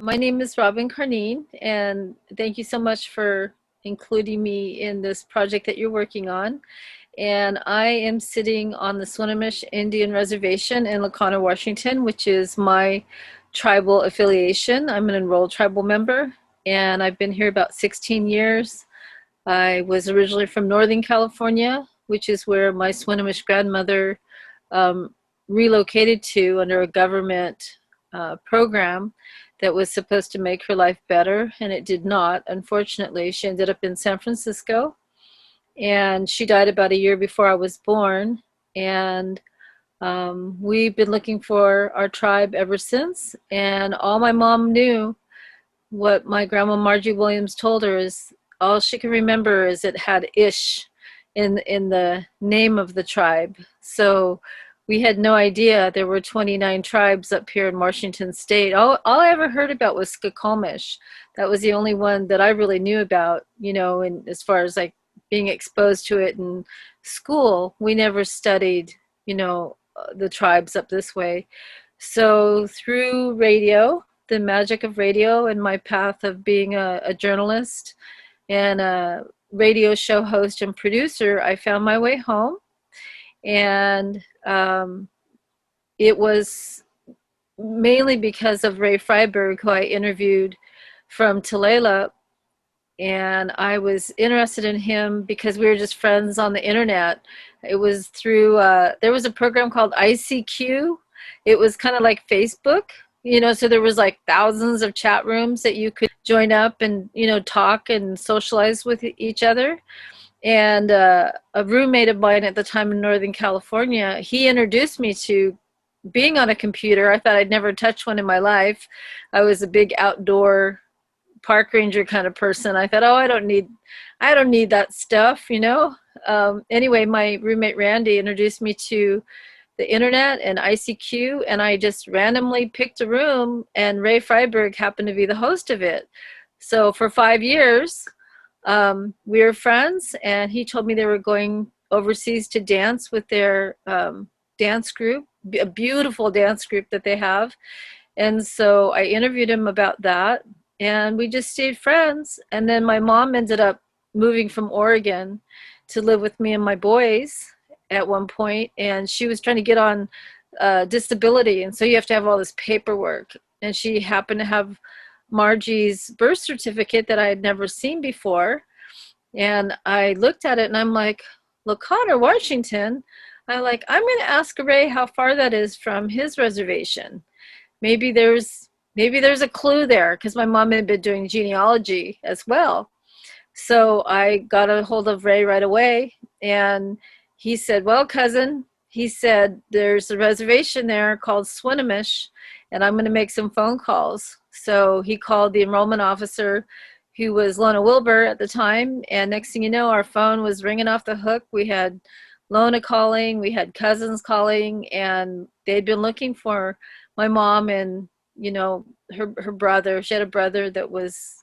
My name is Robin Carneen, and thank you so much for including me in this project that you're working on. And I am sitting on the Swinomish Indian Reservation in Lacona, Washington, which is my tribal affiliation. I'm an enrolled tribal member, and I've been here about 16 years. I was originally from Northern California, which is where my Swinomish grandmother um, relocated to under a government program that was supposed to make her life better, and it did not. Unfortunately, she ended up in San Francisco, and she died about a year before I was born. And we've been looking for our tribe ever since. And all my mom knew, what my grandma Margie Williams told her, is all she can remember is it had Ish in the name of the tribe. So we had no idea there were 29 tribes up here in Washington State. All I ever heard about was Skokomish. That was the only one that I really knew about, and as far as like being exposed to it in school, we never studied, the tribes up this way. So through radio, the magic of radio, and my path of being a journalist and a radio show host and producer, I found my way home. And it was mainly because of Ray Freiberg, who I interviewed from Tulalip. And I was interested in him because we were just friends on the internet. It was through, there was a program called ICQ. It was kind of like Facebook, so there was like thousands of chat rooms that you could join up and, talk and socialize with each other. And a roommate of mine at the time in Northern California, he introduced me to being on a computer. I thought I'd never touched one in my life. I was a big outdoor park ranger kind of person. I thought, oh, I don't need that stuff. Anyway, my roommate Randy introduced me to the internet and ICQ, and I just randomly picked a room, and Ray Freiberg happened to be the host of it. So for 5 years, we were friends, and he told me they were going overseas to dance with their dance group, a beautiful dance group that they have. And so I interviewed him about that, and we just stayed friends. And then my mom ended up moving from Oregon to live with me and my boys at one point, and she was trying to get on disability, and so you have to have all this paperwork. And she happened to have Margie's birth certificate that I had never seen before. And I looked at it and I'm like, Lacona, Washington. I'm going to ask Ray how far that is from his reservation. Maybe there's a clue there, because my mom had been doing genealogy as well. So I got a hold of Ray right away, and he said, well, cousin, he said, there's a reservation there called Swinomish, and I'm going to make some phone calls. So he called the enrollment officer, who was Lona Wilbur at the time. And next thing you know, our phone was ringing off the hook. We had Lona calling, we had cousins calling, and they'd been looking for my mom and, her brother. She had a brother that was,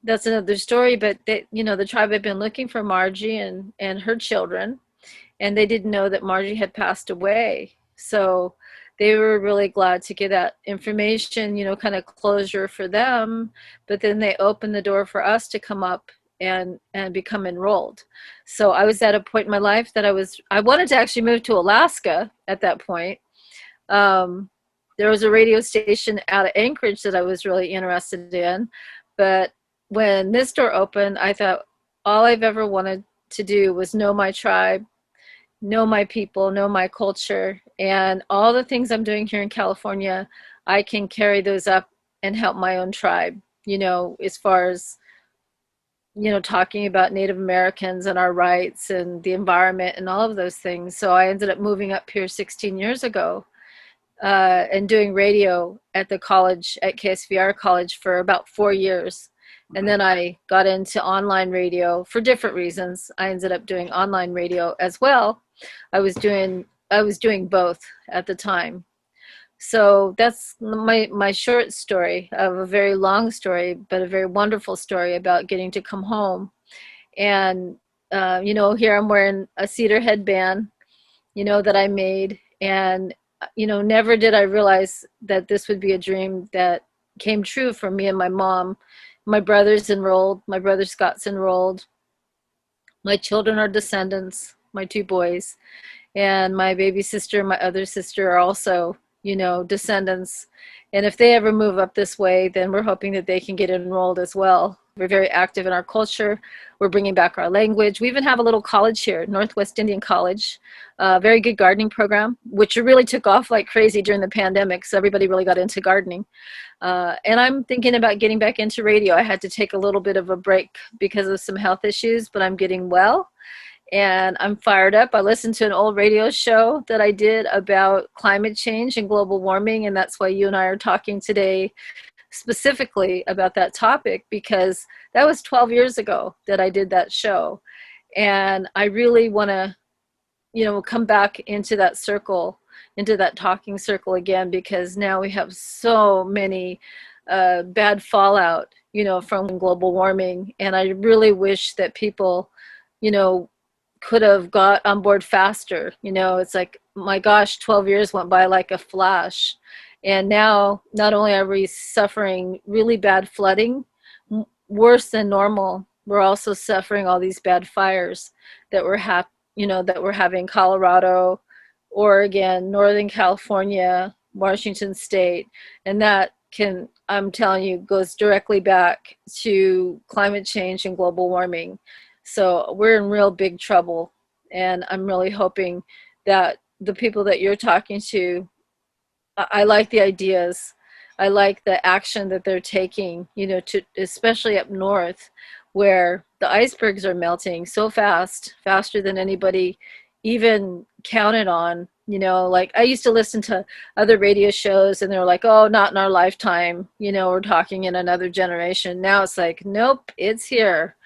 that's another story, but the tribe had been looking for Margie and her children, and they didn't know that Margie had passed away. So they were really glad to get that information, kind of closure for them. But then they opened the door for us to come up and become enrolled. So I was at a point in my life that I wanted to actually move to Alaska at that point. There was a radio station out of Anchorage that I was really interested in. But when this door opened, I thought all I've ever wanted to do was know my tribe, know my people, know my culture, and all the things I'm doing here in California, I can carry those up and help my own tribe, as far as, talking about Native Americans and our rights and the environment and all of those things. So I ended up moving up here 16 years ago and doing radio at the college, at KSVR College, for about 4 years. And then I got into online radio for different reasons. I ended up doing online radio as well. I was doing both at the time. So that's my short story of a very long story, but a very wonderful story about getting to come home. And, here I'm wearing a cedar headband, that I made. And never did I realize that this would be a dream that came true for me and my mom. My brother's enrolled, my brother Scott's enrolled. My children are descendants, my two boys, and my baby sister and my other sister are also, descendants. And if they ever move up this way, then we're hoping that they can get enrolled as well. We're very active in our culture. We're bringing back our language. We even have a little college here, Northwest Indian College, a very good gardening program, which really took off like crazy during the pandemic. So everybody really got into gardening. And I'm thinking about getting back into radio. I had to take a little bit of a break because of some health issues, but I'm getting well and I'm fired up. I listened to an old radio show that I did about climate change and global warming, and that's why you and I are talking today specifically about that topic, because that was 12 years ago that I did that show. And I really want to, come back into that circle, into that talking circle again, because now we have so many bad fallout, from global warming. And I really wish that people, you know, could have got on board faster. It's like, my gosh, 12 years went by like a flash. And now not only are we suffering really bad flooding, worse than normal, we're also suffering all these bad fires that we're having Colorado, Oregon, Northern California, Washington State. And that can, I'm telling you, goes directly back to climate change and global warming. So we're in real big trouble. And I'm really hoping that the people that you're talking to, I like the ideas. I like the action that they're taking, to especially up north, where the icebergs are melting so fast, faster than anybody even counted on. Like I used to listen to other radio shows and they're like, oh, not in our lifetime, we're talking in another generation. Now it's like, nope, it's here.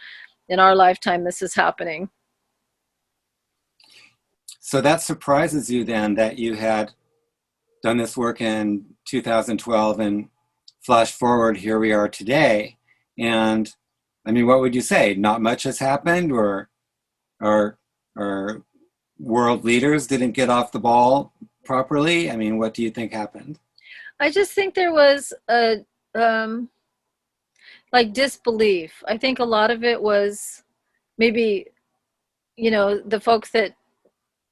In our lifetime, this is happening. So that surprises you then that you had done this work in 2012 and flash forward, here we are today. And I mean, what would you say? Not much has happened, or world leaders didn't get off the ball properly? I mean, what do you think happened? I just think there was a like disbelief. I think a lot of it was maybe, the folks that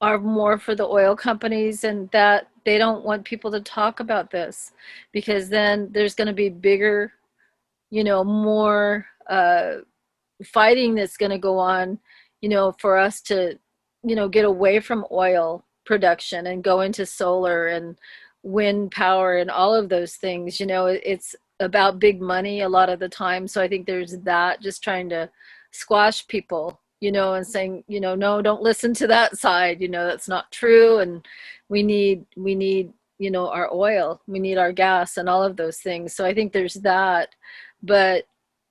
are more for the oil companies, and that they don't want people to talk about this, because then there's going to be bigger, more fighting that's going to go on, for us to, get away from oil production and go into solar and wind power and all of those things. It's about big money a lot of the time. So I think there's that, just trying to squash people, and saying, no, don't listen to that side, that's not true. And we need, our oil, we need our gas and all of those things. So I think there's that. But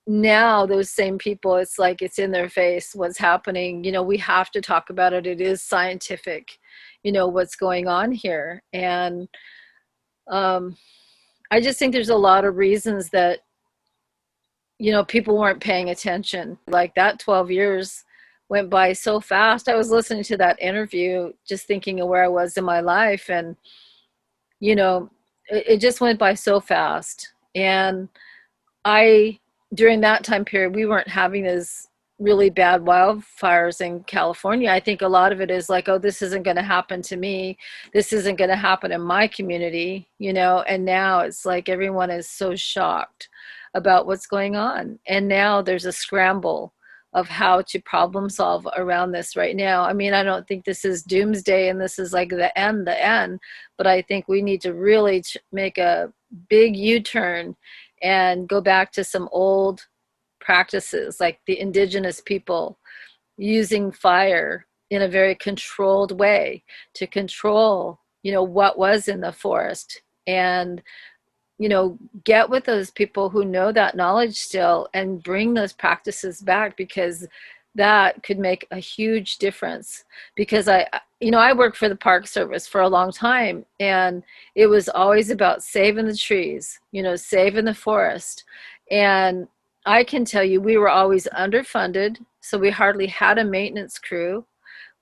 now those same people, it's like it's in their face what's happening. We have to talk about it. It is scientific, what's going on here. And I just think there's a lot of reasons that, people weren't paying attention. Like that 12 years went by so fast. I was listening to that interview, just thinking of where I was in my life. And, it just went by so fast. And during that time period, we weren't having those really bad wildfires in California. I think a lot of it is like, oh, this isn't going to happen to me. This isn't going to happen in my community, and now it's like everyone is so shocked about what's going on. And now there's a scramble of how to problem solve around this right now. I mean, I don't think this is doomsday and this is like the end, but I think we need to really make a big U-turn and go back to some old practices, like the indigenous people using fire in a very controlled way to control, what was in the forest. And, get with those people who know that knowledge still and bring those practices back, because that could make a huge difference. Because I worked for the Park Service for a long time, and it was always about saving the trees, saving the forest. And I can tell you, we were always underfunded, so we hardly had a maintenance crew.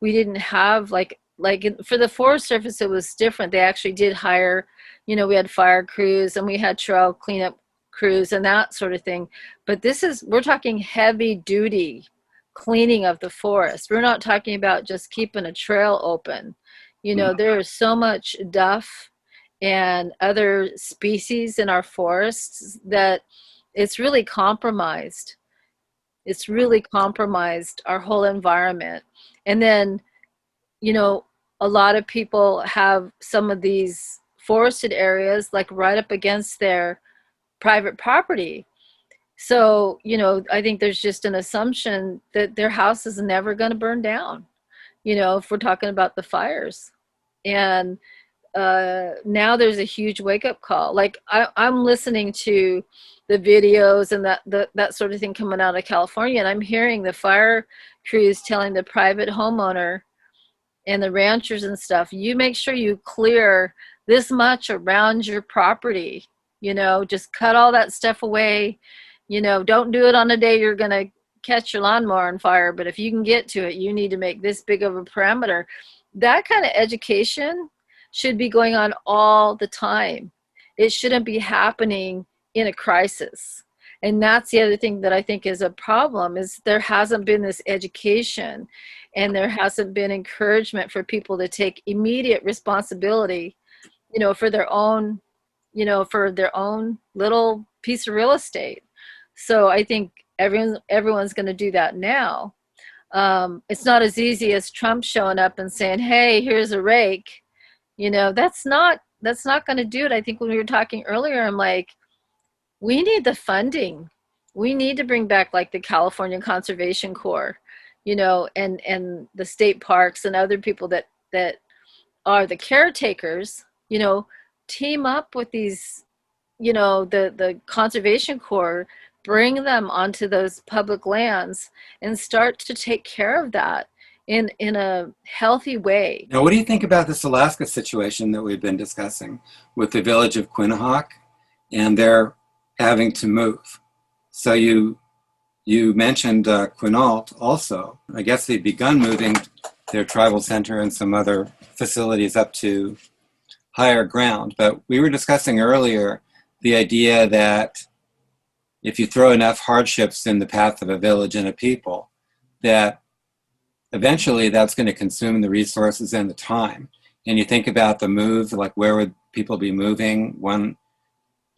We didn't have like for the Forest Service, it was different. They actually did hire, we had fire crews and we had trail cleanup crews and that sort of thing. But we're talking heavy duty cleaning of the forest. We're not talking about just keeping a trail open. There is so much duff and other species in our forests that it's really compromised. It's really compromised our whole environment. And then, you know, a lot of people have some of these forested areas like right up against their private property. So, I think there's just an assumption that their house is never going to burn down, if we're talking about the fires. And now there's a huge wake up call. Like I'm listening to the videos and that sort of thing coming out of California, and I'm hearing the fire crews telling the private homeowner and the ranchers and stuff, you make sure you clear this much around your property, just cut all that stuff away. Don't do it on a day you're going to catch your lawnmower on fire, but if you can get to it, you need to make this big of a parameter. That kind of education should be going on all the time. It shouldn't be happening in a crisis. And that's the other thing that I think is a problem, is there hasn't been this education and there hasn't been encouragement for people to take immediate responsibility, for their own, for their own little piece of real estate. So I think everyone's going to do that now. It's not as easy as Trump showing up and saying, "Hey, here's a rake." That's not going to do it. I think when we were talking earlier, I'm like, we need the funding. We need to bring back like the California Conservation Corps, and the state parks and other people that are the caretakers, team up with these, the Conservation Corps, bring them onto those public lands and start to take care of that in a healthy way. Now, what do you think about this Alaska situation that we've been discussing with the village of Quinhagak and their having to move? So you mentioned Quinault also. I guess they've begun moving their tribal center and some other facilities up to higher ground. But we were discussing earlier the idea that if you throw enough hardships in the path of a village and a people, that eventually that's going to consume the resources and the time. And you think about the move, like where would people be moving? One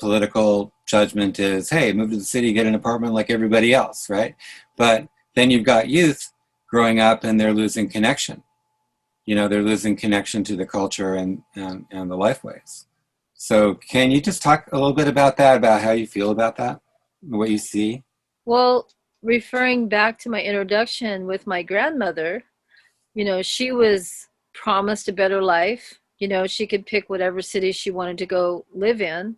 political judgment is, hey, move to the city, get an apartment like everybody else, right? But then you've got youth growing up and they're losing connection. They're losing connection to the culture and the lifeways. So can you just talk a little bit about that, about how you feel about that, what you see? Well, referring back to my introduction with my grandmother, she was promised a better life. She could pick whatever city she wanted to go live in.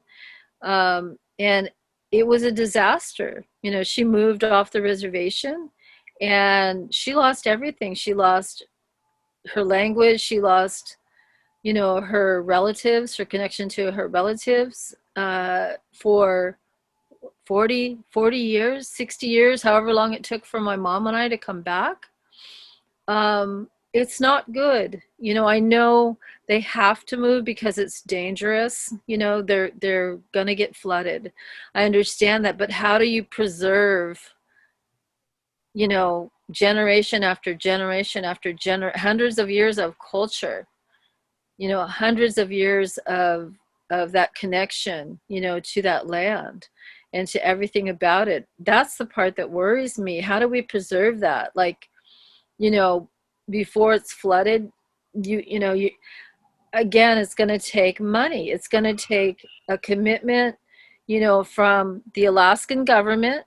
And it was a disaster. She moved off the reservation and she lost everything. She lost her language. She lost, her relatives, her connection to her relatives, for 40 years, 60 years, however long it took for my mom and I to come back. It's not good. I know they have to move because it's dangerous. They're gonna get flooded. I understand that, but how do you preserve, generation after generation after hundreds of years of culture, hundreds of years of that connection, to that land and to everything about it? That's the part that worries me. How do we preserve that? Like, before it's flooded, you again, it's going to take money. It's going to take a commitment, from the Alaskan government,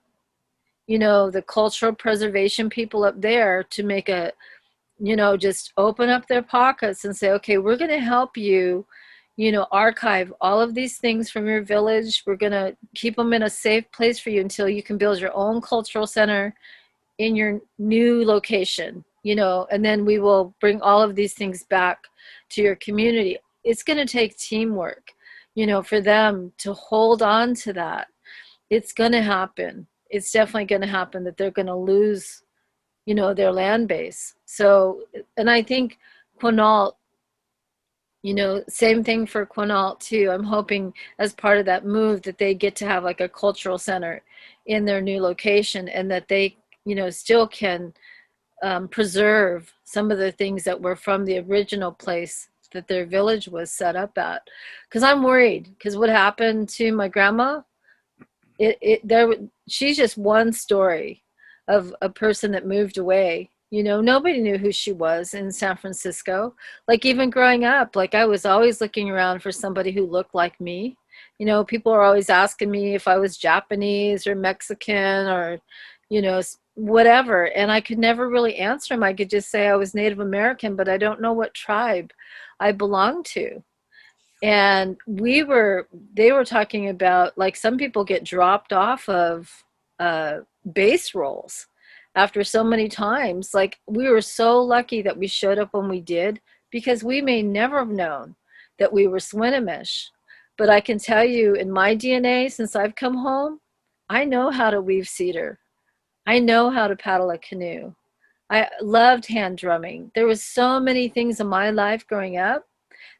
the cultural preservation people up there, to make just open up their pockets and say, okay, we're going to help you, archive all of these things from your village. We're going to keep them in a safe place for you until you can build your own cultural center in your new location, and then we will bring all of these things back to your community. It's going to take teamwork, for them to hold on to that. It's going to happen. It's definitely going to happen that they're going to lose, their land base. So, and I think Quinault, same thing for Quinault too. I'm hoping as part of that move that they get to have like a cultural center in their new location, and that they, still can preserve some of the things that were from the original place that their village was set up at. Because I'm worried, because what happened to my grandma, she's just one story of a person that moved away. Nobody knew who she was in San Francisco. Like, even growing up, like, I was always looking around for somebody who looked like me. People are always asking me if I was Japanese or Mexican or, whatever. And I could never really answer them. I could just say I was Native American, but I don't know what tribe I belonged to. And they were talking about, like, some people get dropped off of uh, base roles after so many times. Like, we were so lucky that we showed up when we did, because we may never have known that we were Swinomish. But I can tell you, in my DNA, since I've come home, I know how to weave cedar. I know how to paddle a canoe. I loved hand drumming. There was so many things in my life growing up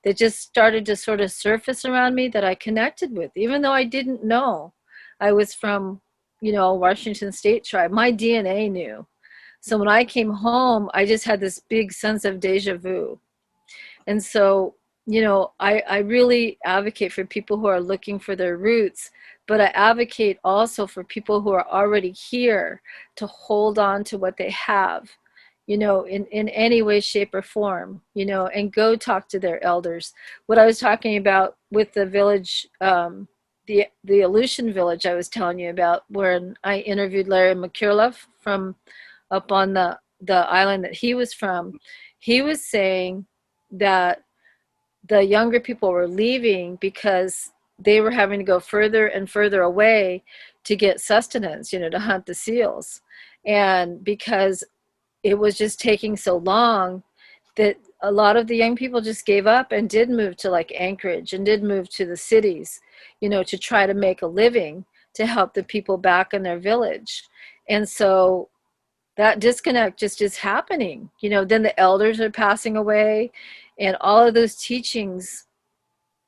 that just started to sort of surface around me that I connected with, even though I didn't know I was from, Washington State tribe. My DNA knew. So when I came home, I just had this big sense of deja vu. And so, I really advocate for people who are looking for their roots, but I advocate also for people who are already here to hold on to what they have, in any way, shape, or form, and go talk to their elders. What I was talking about with the village, the Aleutian village I was telling you about, where I interviewed Larry McCurlough from up on the island that he was from. He was saying that the younger people were leaving because they were having to go further and further away to get sustenance, to hunt the seals. And because it was just taking so long, that a lot of the young people just gave up and did move to, like, Anchorage, and did move to the cities, to try to make a living, to help the people back in their village. And so that disconnect just is happening. Then the elders are passing away, and all of those teachings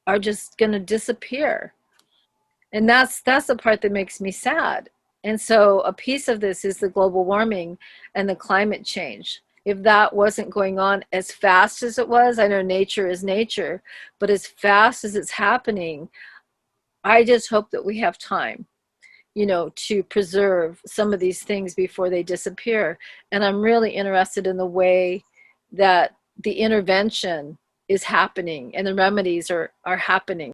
are just going to disappear. And that's the part that makes me sad. And so a piece of this is the global warming and the climate change. If that wasn't going on as fast as it was, I know nature is nature, but as fast as it's happening, I just hope that we have time, to preserve some of these things before they disappear. And I'm really interested in the way that the intervention is happening and the remedies are happening.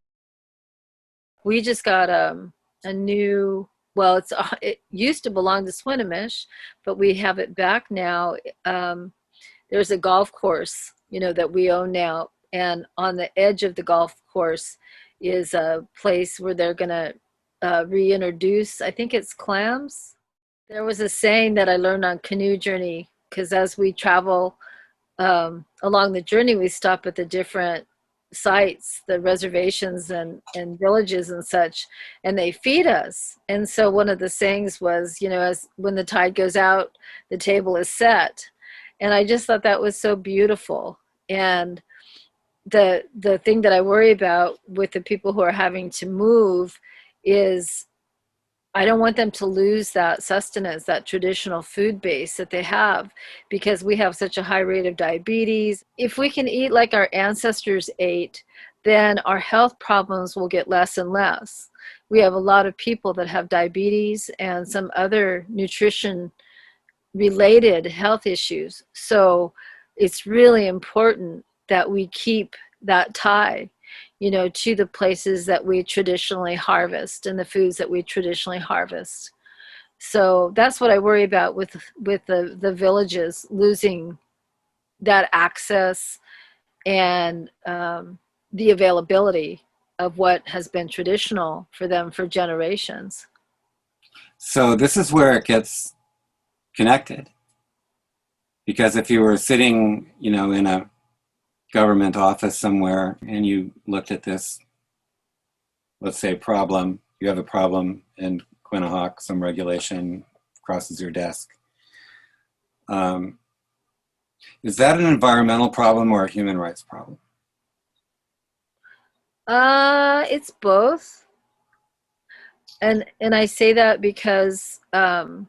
We just got a new, well, it used to belong to Swinomish, but we have it back now. There's a golf course, that we own now, and on the edge of the golf course is a place where they're going to reintroduce, I think it's clams. There was a saying that I learned on Canoe Journey, because as we travel along the journey, we stop at the different sites, the reservations and villages and such, and they feed us. And so one of the sayings was, as when the tide goes out, the table is set. And I just thought that was so beautiful. And the thing that I worry about with the people who are having to move is, I don't want them to lose that sustenance, that traditional food base that they have, because we have such a high rate of diabetes. If we can eat like our ancestors ate, then our health problems will get less and less. We have a lot of people that have diabetes and some other nutrition related health issues. So it's really important that we keep that tie, to the places that we traditionally harvest and the foods that we traditionally harvest. So that's what I worry about with the villages losing that access and the availability of what has been traditional for them for generations. So this is where it gets connected. Because if you were sitting, in a government office somewhere and you looked at this, let's say, problem, you have a problem in Quinnahock, some regulation crosses your desk. Um, Is that an environmental problem or a human rights problem? It's both. And I say that because as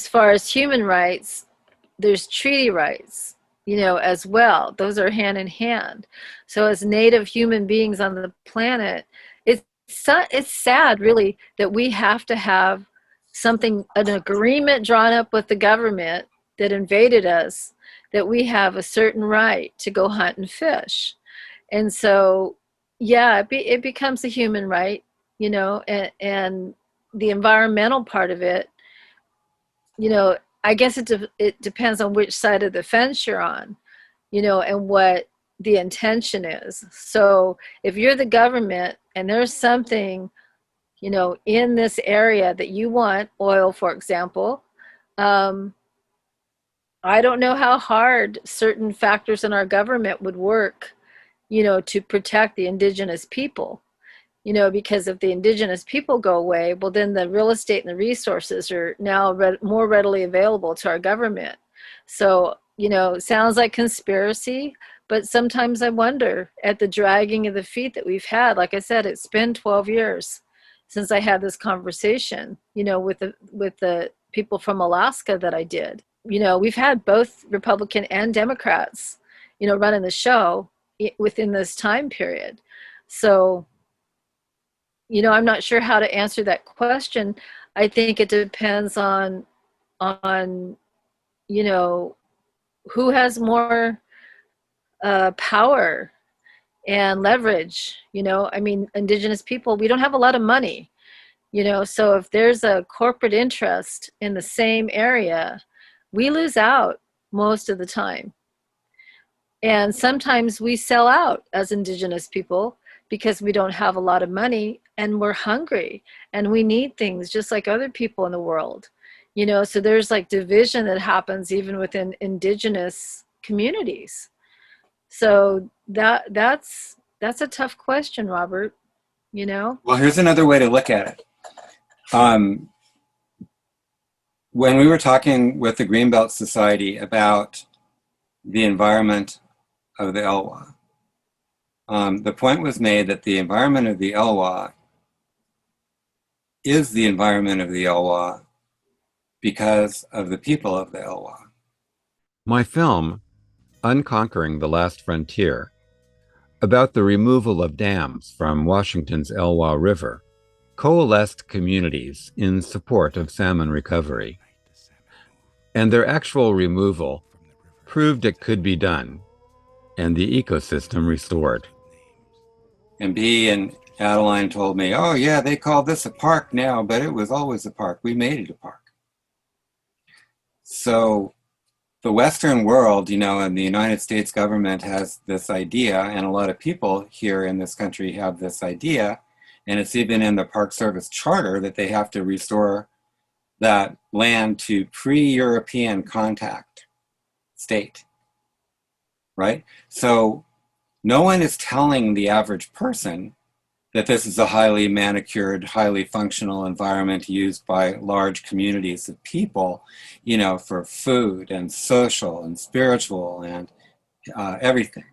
far as human rights, there's treaty rights, as well. Those are hand in hand. So as native human beings on the planet, it's it's sad really that we have to have an agreement drawn up with the government that invaded us, that we have a certain right to go hunt and fish. And so, yeah, it becomes a human right, and the environmental part of it, I guess it depends on which side of the fence you're on, and what the intention is. So if you're the government and there's something, in this area that you want, oil, for example, um, I don't know how hard certain factors in our government would work, to protect the indigenous people. Because if the indigenous people go away, well, then the real estate and the resources are now more readily available to our government. So, it sounds like conspiracy, but sometimes I wonder at the dragging of the feet that we've had. Like I said, it's been 12 years since I had this conversation, with the people from Alaska that I did. We've had both Republican and Democrats, running the show within this time period. So, I'm not sure how to answer that question. I think it depends on you know who has more power and leverage. I mean, indigenous people, we don't have a lot of money. So if there's a corporate interest in the same area, we lose out most of the time. And sometimes we sell out as indigenous people because we don't have a lot of money and we're hungry and we need things just like other people in the world. So there's like division that happens even within indigenous communities. So that's a tough question, Robert, you know? Well, here's another way to look at it. Um, when we were talking with the Greenbelt Society about the environment of the Elwha, the point was made that the environment of the Elwha is the environment of the Elwha because of the people of the Elwha. My film, Unconquering the Last Frontier, about the removal of dams from Washington's Elwha River, coalesced communities in support of salmon recovery. And their actual removal proved it could be done and the ecosystem restored. And B and Adeline told me, oh yeah, they call this a park now, but it was always a park. We made it a park. So the Western world, and the United States government has this idea, and a lot of people here in this country have this idea, and it's even in the Park Service Charter that they have to restore that land to pre-European contact state, right? So no one is telling the average person that this is a highly manicured, highly functional environment used by large communities of people, for food and social and spiritual and everything.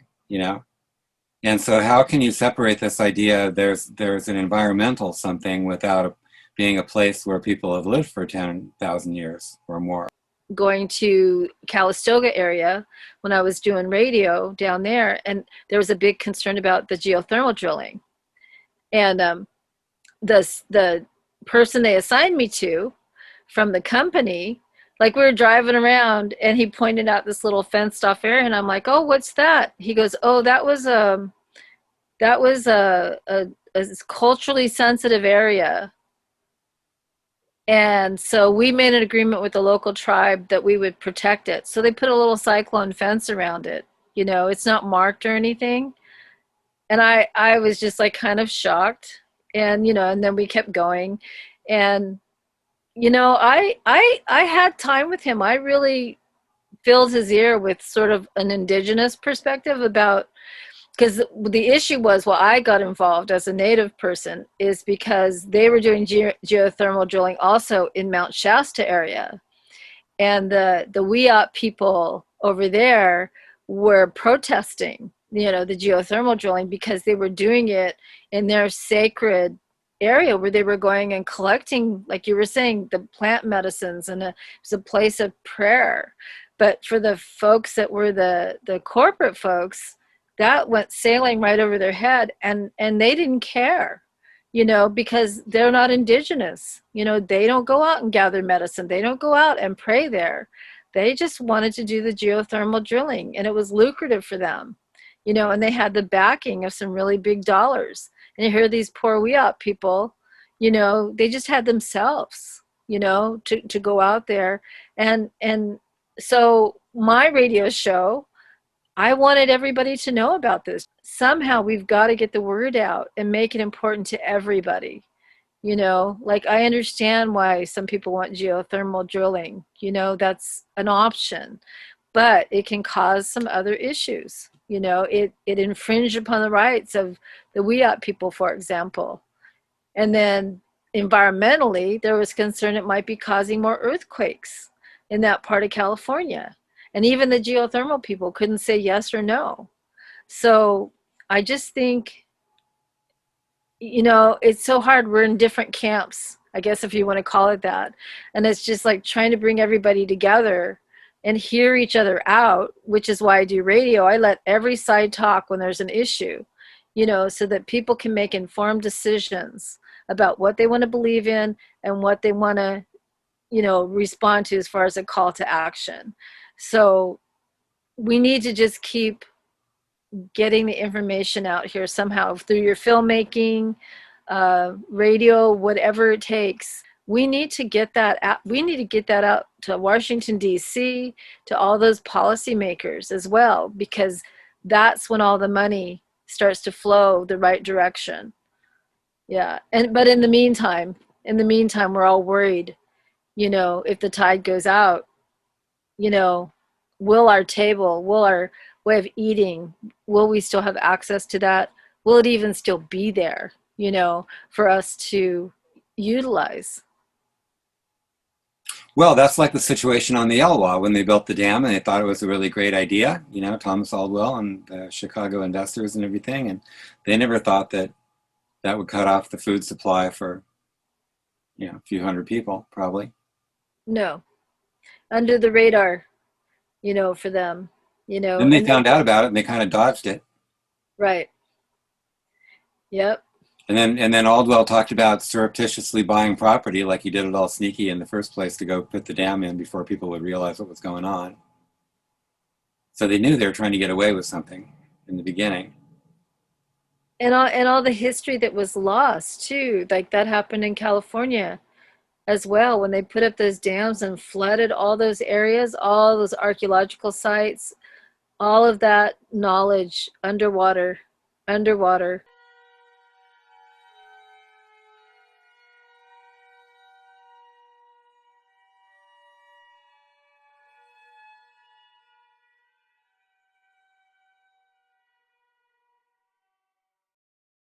And so how can you separate this idea there's an environmental something without being a place where people have lived for 10,000 years or more? Going to Calistoga area when I was doing radio down there, and there was a big concern about the geothermal drilling. And the person they assigned me to from the company, like we were driving around and he pointed out this little fenced off area and I'm like, oh, what's that? He goes, oh, that was a culturally sensitive area. And so we made an agreement with the local tribe that we would protect it. So they put a little cyclone fence around it. It's not marked or anything. And I was just like kind of shocked. And then we kept going. And, I had time with him. I really filled his ear with sort of an indigenous perspective about, because the issue was, well, I got involved as a native person is because they were doing geothermal drilling also in Mount Shasta area. and the WEOP people over there were protesting, the geothermal drilling, because they were doing it in their sacred area where they were going and collecting, like you were saying, the plant medicines, and it's a place of prayer. But for the folks that were the corporate folks, that went sailing right over their head, and they didn't care, because they're not indigenous. They don't go out and gather medicine. They don't go out and pray there. They just wanted to do the geothermal drilling, and it was lucrative for them, and they had the backing of some really big dollars. And you hear these poor WEOP people, they just had themselves, to go out there. And so my radio show, I wanted everybody to know about this. Somehow we've got to get the word out and make it important to everybody. Like, I understand why some people want geothermal drilling, that's an option, but it can cause some other issues. It infringed upon the rights of the WEOP people, for example. And then environmentally, there was concern it might be causing more earthquakes in that part of California. And even the geothermal people couldn't say yes or no. So I just think, it's so hard. We're in different camps, I guess, if you want to call it that. And it's just like trying to bring everybody together and hear each other out, which is why I do radio. I let every side talk when there's an issue, so that people can make informed decisions about what they want to believe in and what they want to, respond to as far as a call to action. So we need to just keep getting the information out here somehow through your filmmaking, radio, whatever it takes. We need to get that out. We need to get that out to Washington, D.C., to all those policymakers as well, because that's when all the money starts to flow the right direction. Yeah. But in the meantime, we're all worried, if the tide goes out, you know, will our way of eating, will we still have access to that? Will it even still be there, for us to utilize? Well, that's like the situation on the Elwha when they built the dam and they thought it was a really great idea, Thomas Aldwell and the Chicago investors and everything. And they never thought that that would cut off the food supply for, a few hundred people, probably. No, under the radar, for them, Then they and found out about it and they kind of dodged it. right. Yep. And then Aldwell talked about surreptitiously buying property, like he did it all sneaky in the first place to go put the dam in before people would realize what was going on. So they knew they were trying to get away with something in the beginning. And all the history that was lost too, like that happened in California as well, when they put up those dams and flooded all those areas, all those archaeological sites, all of that knowledge underwater.